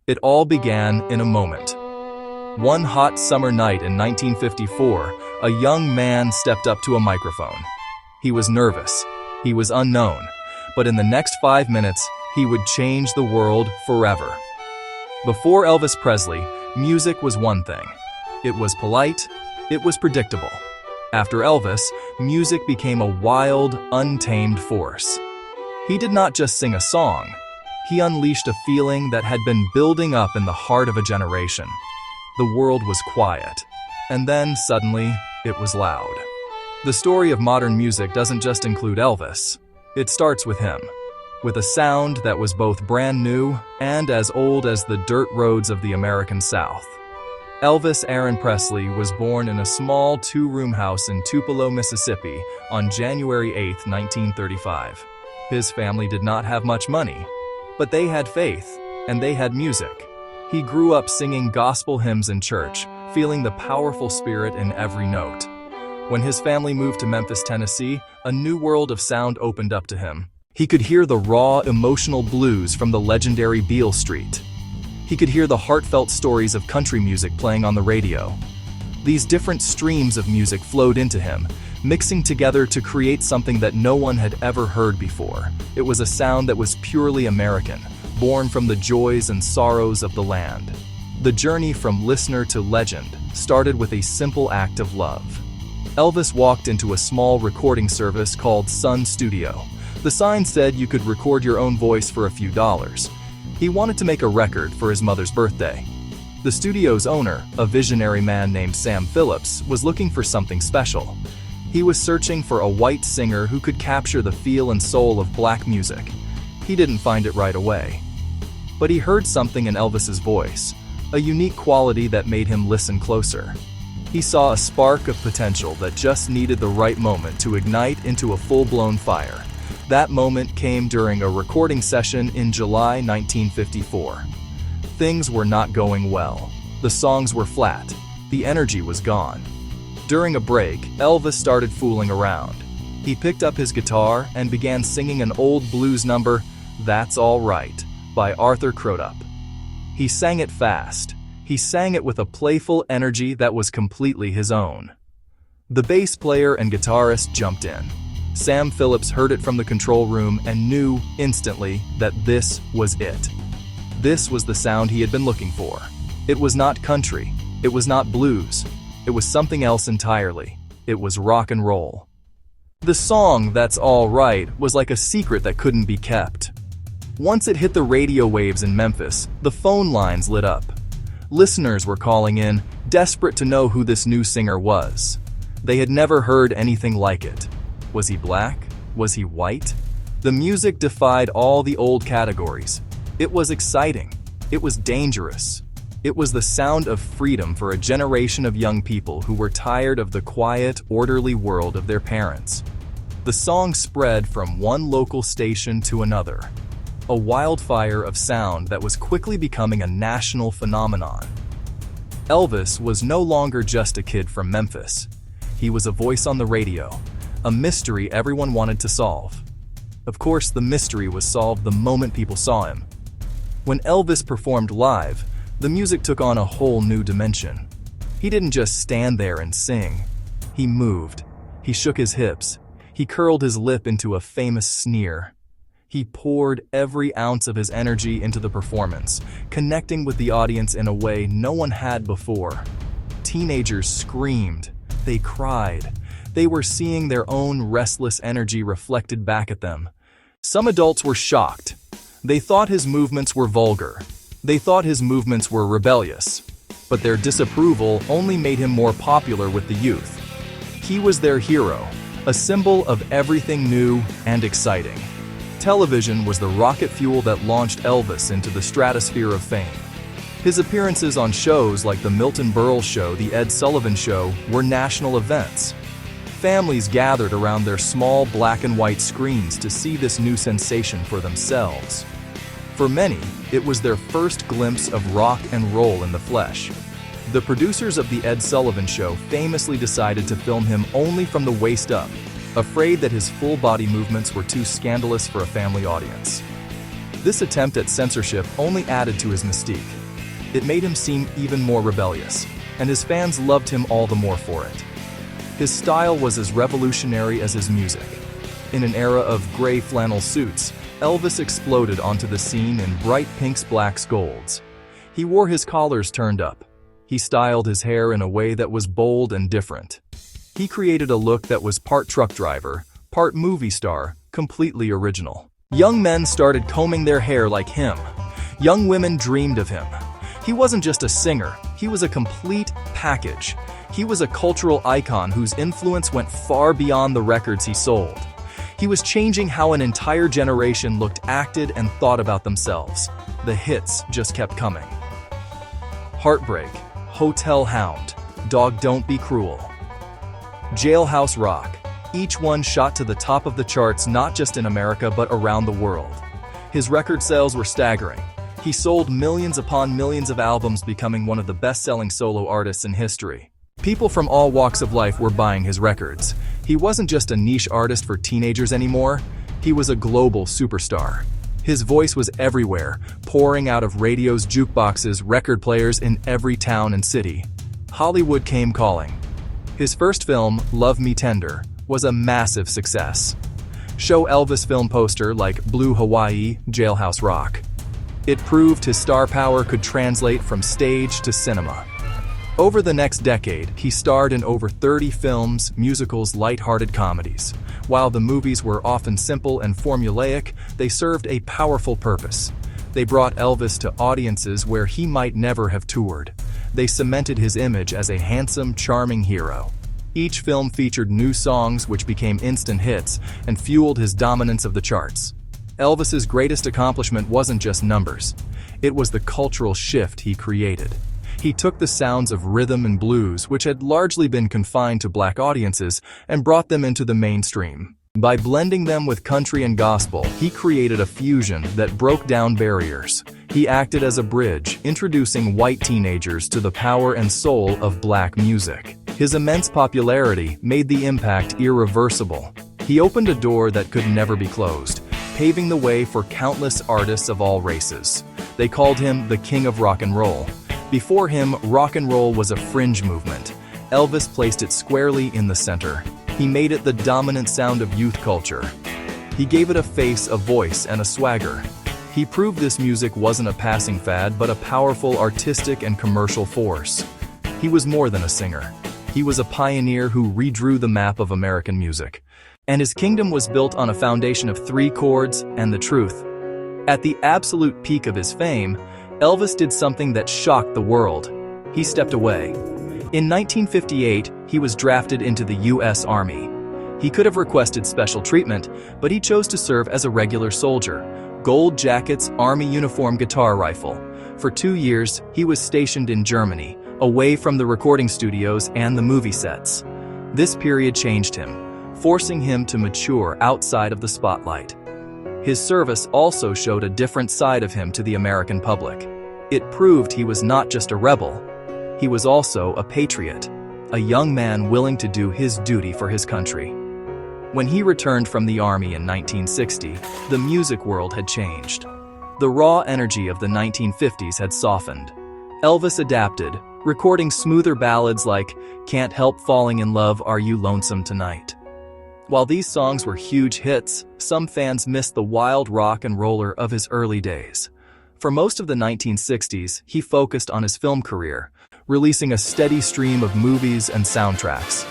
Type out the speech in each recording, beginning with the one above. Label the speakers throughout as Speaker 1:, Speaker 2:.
Speaker 1: It all began in a moment. One hot summer night in 1954, a young man stepped up to a microphone. He was nervous. He was unknown. But in the next 5 minutes, he would change the world forever. Before Elvis Presley, music was one thing. It was polite. It was predictable. After Elvis, music became a wild, untamed force. He did not just sing a song. He unleashed a feeling that had been building up in the heart of a generation. The world was quiet. And then, suddenly, it was loud. The story of modern music doesn't just include Elvis. It starts with him, with a sound that was both brand new and as old as the dirt roads of the American South. Elvis Aaron Presley was born in a small two-room house in Tupelo, Mississippi on January 8, 1935. His family did not have much money, but they had faith, and they had music. He grew up singing gospel hymns in church, feeling the powerful spirit in every note. When his family moved to Memphis, Tennessee, a new world of sound opened up to him. He could hear the raw, emotional blues from the legendary Beale Street. He could hear the heartfelt stories of country music playing on the radio. These different streams of music flowed into him, mixing together to create something that no one had ever heard before. It was a sound that was purely American, born from the joys and sorrows of the land. The journey from listener to legend started with a simple act of love. Elvis walked into a small recording service called Sun Studio. The sign said you could record your own voice for a few dollars. He wanted to make a record for his mother's birthday. The studio's owner, a visionary man named Sam Phillips, was looking for something special. He was searching for a white singer who could capture the feel and soul of black music. He didn't find it right away. But he heard something in Elvis's voice, a unique quality that made him listen closer. He saw a spark of potential that just needed the right moment to ignite into a full-blown fire. That moment came during a recording session in July 1954. Things were not going well. The songs were flat. The energy was gone. During a break, Elvis started fooling around. He picked up his guitar and began singing an old blues number, "That's All Right," by Arthur Crudup. He sang it fast. He sang it with a playful energy that was completely his own. The bass player and guitarist jumped in. Sam Phillips heard it from the control room and knew instantly that this was it. This was the sound he had been looking for. It was not country. It was not blues. It was something else entirely. It was rock and roll. The song, "That's All Right," was like a secret that couldn't be kept. Once it hit the radio waves in Memphis, the phone lines lit up. Listeners were calling in, desperate to know who this new singer was. They had never heard anything like it. Was he black? Was he white? The music defied all the old categories. It was exciting. It was dangerous. It was the sound of freedom for a generation of young people who were tired of the quiet, orderly world of their parents. The song spread from one local station to another, a wildfire of sound that was quickly becoming a national phenomenon. Elvis was no longer just a kid from Memphis. He was a voice on the radio, a mystery everyone wanted to solve. Of course, the mystery was solved the moment people saw him. When Elvis performed live, the music took on a whole new dimension. He didn't just stand there and sing. He moved. He shook his hips. He curled his lip into a famous sneer. He poured every ounce of his energy into the performance, connecting with the audience in a way no one had before. Teenagers screamed. They cried. They were seeing their own restless energy reflected back at them. Some adults were shocked. They thought his movements were vulgar. They thought his movements were rebellious. But their disapproval only made him more popular with the youth. He was their hero, a symbol of everything new and exciting. Television was the rocket fuel that launched Elvis into the stratosphere of fame. His appearances on shows like The Milton Berle Show, The Ed Sullivan Show were national events. Families gathered around their small black and white screens to see this new sensation for themselves. For many, it was their first glimpse of rock and roll in the flesh. The producers of The Ed Sullivan Show famously decided to film him only from the waist up, afraid that his full-body movements were too scandalous for a family audience. This attempt at censorship only added to his mystique. It made him seem even more rebellious, and his fans loved him all the more for it. His style was as revolutionary as his music. In an era of gray flannel suits, Elvis exploded onto the scene in bright pinks, blacks, golds. He wore his collars turned up. He styled his hair in a way that was bold and different. He created a look that was part truck driver, part movie star, completely original. Young men started combing their hair like him. Young women dreamed of him. He wasn't just a singer, he was a complete package. He was a cultural icon whose influence went far beyond the records he sold. He was changing how an entire generation looked, acted, and thought about themselves. The hits just kept coming. Heartbreak, Hotel Hound, Dog Don't Be Cruel, Jailhouse Rock, each one shot to the top of the charts not just in America but around the world. His record sales were staggering. He sold millions upon millions of albums, becoming one of the best-selling solo artists in history. People from all walks of life were buying his records. He wasn't just a niche artist for teenagers anymore, he was a global superstar. His voice was everywhere, pouring out of radios, jukeboxes, record players in every town and city. Hollywood came calling. His first film, Love Me Tender, was a massive success. Show Elvis film poster like Blue Hawaii, Jailhouse Rock. It proved his star power could translate from stage to cinema. Over the next decade, he starred in over 30 films, musicals, light-hearted comedies. While the movies were often simple and formulaic, they served a powerful purpose. They brought Elvis to audiences where he might never have toured. They cemented his image as a handsome, charming hero. Each film featured new songs which became instant hits and fueled his dominance of the charts. Elvis's greatest accomplishment wasn't just numbers. It was the cultural shift he created. He took the sounds of rhythm and blues, which had largely been confined to black audiences, and brought them into the mainstream. By blending them with country and gospel, he created a fusion that broke down barriers. He acted as a bridge, introducing white teenagers to the power and soul of black music. His immense popularity made the impact irreversible. He opened a door that could never be closed, paving the way for countless artists of all races. They called him the King of Rock and Roll. Before him, rock and roll was a fringe movement. Elvis placed it squarely in the center. He made it the dominant sound of youth culture. He gave it a face, a voice, and a swagger. He proved this music wasn't a passing fad, but a powerful artistic and commercial force. He was more than a singer. He was a pioneer who redrew the map of American music. And his kingdom was built on a foundation of 3 chords and the truth. At the absolute peak of his fame, Elvis did something that shocked the world. He stepped away. In 1958, he was drafted into the U.S. Army. He could have requested special treatment, but he chose to serve as a regular soldier. Gold jackets, army uniform, guitar rifle. For 2 years, he was stationed in Germany, away from the recording studios and the movie sets. This period changed him, forcing him to mature outside of the spotlight. His service also showed a different side of him to the American public. It proved he was not just a rebel, he was also a patriot, a young man willing to do his duty for his country. When he returned from the army in 1960, the music world had changed. The raw energy of the 1950s had softened. Elvis adapted, recording smoother ballads like "Can't Help Falling in Love, Are You Lonesome Tonight?" While these songs were huge hits, some fans missed the wild rock and roller of his early days. For most of the 1960s, he focused on his film career, releasing a steady stream of movies and soundtracks.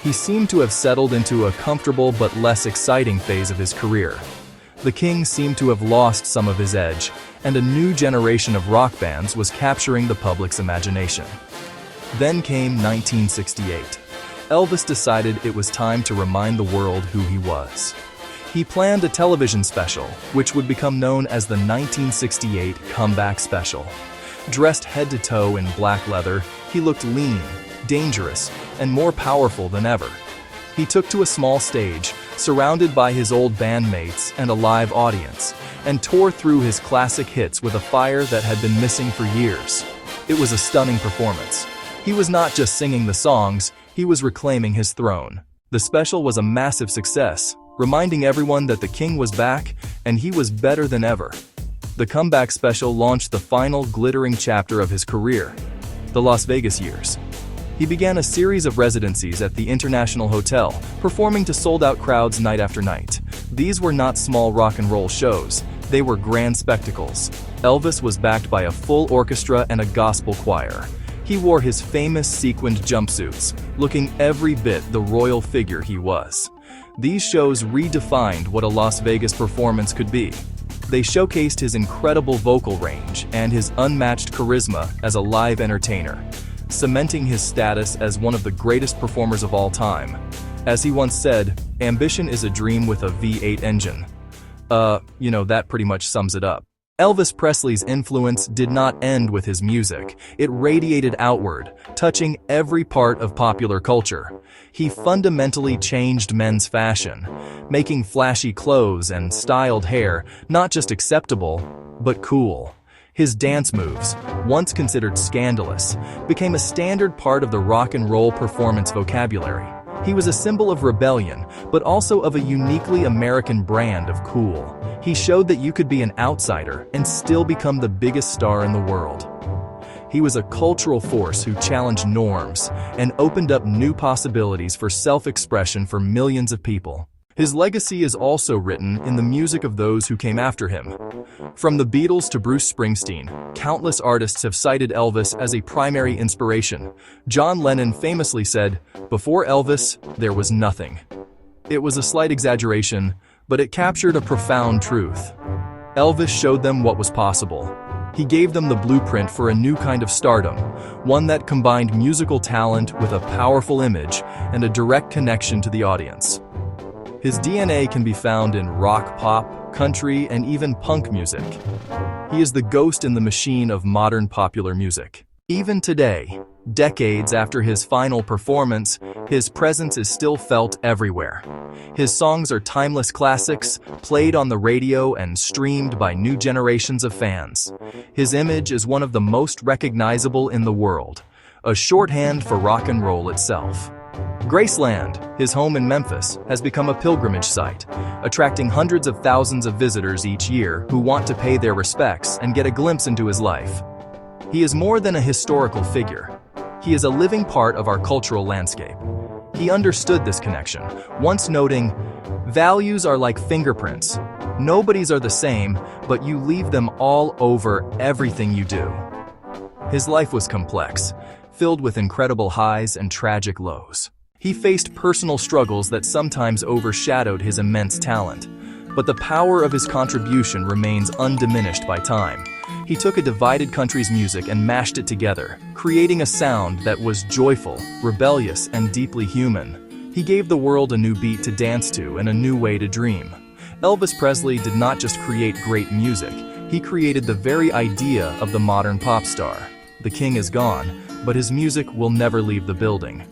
Speaker 1: He seemed to have settled into a comfortable but less exciting phase of his career. The King seemed to have lost some of his edge, and a new generation of rock bands was capturing the public's imagination. Then came 1968. Elvis decided it was time to remind the world who he was. He planned a television special, which would become known as the 1968 Comeback Special. Dressed head to toe in black leather, he looked lean, dangerous, and more powerful than ever. He took to a small stage, surrounded by his old bandmates and a live audience, and tore through his classic hits with a fire that had been missing for years. It was a stunning performance. He was not just singing the songs, he was reclaiming his throne. The special was a massive success, reminding everyone that the King was back and he was better than ever. The comeback special launched the final glittering chapter of his career, the Las Vegas years. He began a series of residencies at the International Hotel, performing to sold-out crowds night after night. These were not small rock and roll shows, they were grand spectacles. Elvis was backed by a full orchestra and a gospel choir. He wore his famous sequined jumpsuits, looking every bit the royal figure he was. These shows redefined what a Las Vegas performance could be. They showcased his incredible vocal range and his unmatched charisma as a live entertainer, cementing his status as one of the greatest performers of all time. As he once said, "Ambition is a dream with a V8 engine." That pretty much sums it up. Elvis Presley's influence did not end with his music. It radiated outward, touching every part of popular culture. He fundamentally changed men's fashion, making flashy clothes and styled hair not just acceptable, but cool. His dance moves, once considered scandalous, became a standard part of the rock and roll performance vocabulary. He was a symbol of rebellion, but also of a uniquely American brand of cool. He showed that you could be an outsider and still become the biggest star in the world. He was a cultural force who challenged norms and opened up new possibilities for self-expression for millions of people. His legacy is also written in the music of those who came after him. From the Beatles to Bruce Springsteen, countless artists have cited Elvis as a primary inspiration. John Lennon famously said, "Before Elvis, there was nothing." It was a slight exaggeration, but it captured a profound truth. Elvis showed them what was possible. He gave them the blueprint for a new kind of stardom, one that combined musical talent with a powerful image and a direct connection to the audience. His DNA can be found in rock, pop, country, and even punk music. He is the ghost in the machine of modern popular music. Even today, decades after his final performance, his presence is still felt everywhere. His songs are timeless classics, played on the radio and streamed by new generations of fans. His image is one of the most recognizable in the world, a shorthand for rock and roll itself. Graceland, his home in Memphis, has become a pilgrimage site, attracting hundreds of thousands of visitors each year who want to pay their respects and get a glimpse into his life. He is more than a historical figure. He is a living part of our cultural landscape. He understood this connection, once noting, "Values are like fingerprints. Nobody's are the same, but you leave them all over everything you do." His life was complex, filled with incredible highs and tragic lows. He faced personal struggles that sometimes overshadowed his immense talent, but the power of his contribution remains undiminished by time. He took a divided country's music and mashed it together, creating a sound that was joyful, rebellious, and deeply human. He gave the world a new beat to dance to and a new way to dream. Elvis Presley did not just create great music, he created the very idea of the modern pop star. The king is gone, but his music will never leave the building.